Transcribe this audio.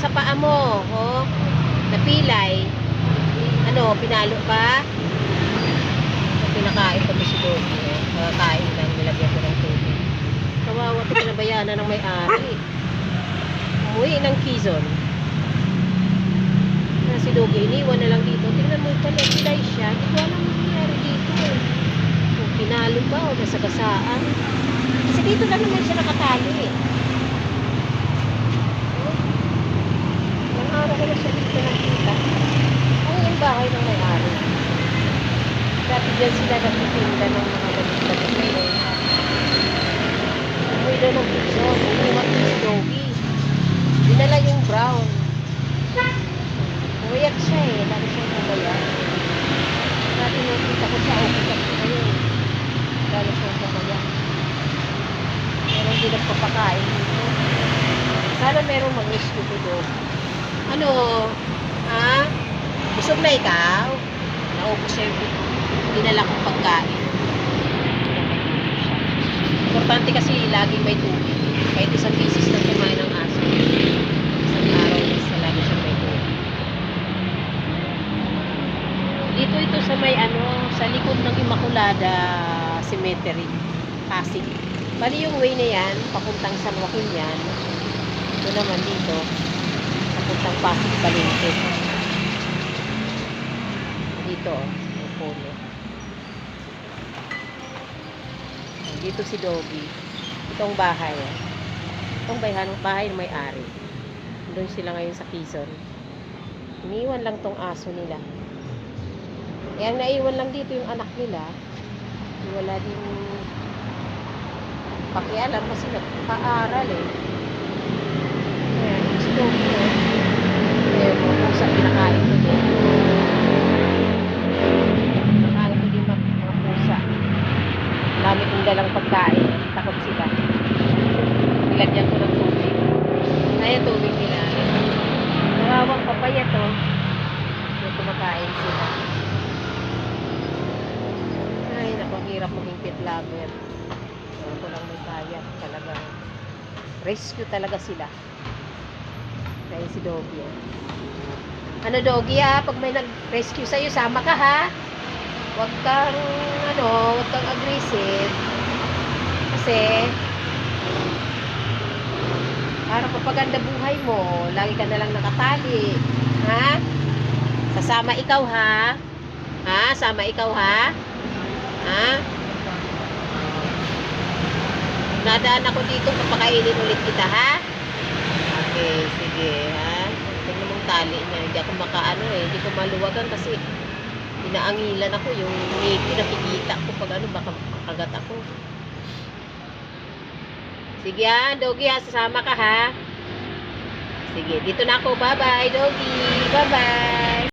sa paa mo. Oh, napilay. Ano, pinalo pa? Pinakain kami si Doggy. Eh. Kakain lang, nilagyan ko ng tubig. Kawawa ito, pinabayaan na ng may-ari. Umuwi ng Quezon. Si Doggy, iniwan na lang dito. Tingnan mo pala, pilay siya. Hindi ko alam ang nangyari dito. Kung pinalo ba o nasagasaan. Kasi dito lang naman siya nakatali eh. Ang araw ko na siya dito nakita. Ano yung bahay ng may-ari? Dati dyan sila nagtitinda ng mga damit-damit ngayon. Umuwi daw ng Quezon. Iniwan ko si Doggy. Dinala yung brown. Umiyak siya eh. Lalo siyang kumayan. Dati nung kita ko siya, okay ka siya ngayon. Lalo siyang kumayan. Pero hindi nagpapakain dito. Sana merong mag-rescue ko doon. Ano? Ha? Busog na ikaw? Naubos siya yung dinala kong pagkain. Importante kasi laging may tubig. Kahit isang bisis na kumain ng aso. Isang araw isa lagi siya may tubig. Dito ito sa may sa likod ng Immaculada Cemetery. Pasig. Bali yung way na yan, papuntang San Joaquin yan. Ito naman dito, papuntang Pasig Palengke. Dito, yung puno. Dito si Doggy. Itong bahay. Itong bahay ng may-ari. Doon sila ngayon sa Quezon. Iniwan lang tong aso nila. Kaya naiwan lang dito yung anak nila. Wala din pakialam kasi nagpa-aral eh. Ayan, si Doggy eh. Ayan, mga pusa pinakain ko din. Pinakain ko din mga pusa. Dami kong dalang pagkain. Takot sila. Nilagyan ko ng tubig. Ayan, tubig nila. Nawawang papaya to. Yung kumakain sila. Ay, naku, hirap maging pet lover. Ako lang may kaya. Talagang rescue talaga sila. Kaya si Doggy. Ano Doggy ha? Pag may nag-rescue sa'yo, sama ka ha? Huwag kang aggressive. Kasi para papaganda buhay mo, lagi ka na lang nakatali. Ha? Sasama ikaw ha? Ha? Sama ikaw ha? Ha? Nadaan ako dito, papakainin ulit kita ha? Okay, sige ha? Tingnan mong tali niya. Hindi ako hindi ko maluwagan kasi inaangilan ako yung ngiti, nakikita ko pag baka makagat ako. Sige ha, Doggy ha, sasama ka ha. Sige, dito na ako. Bye-bye, Doggy. Bye-bye.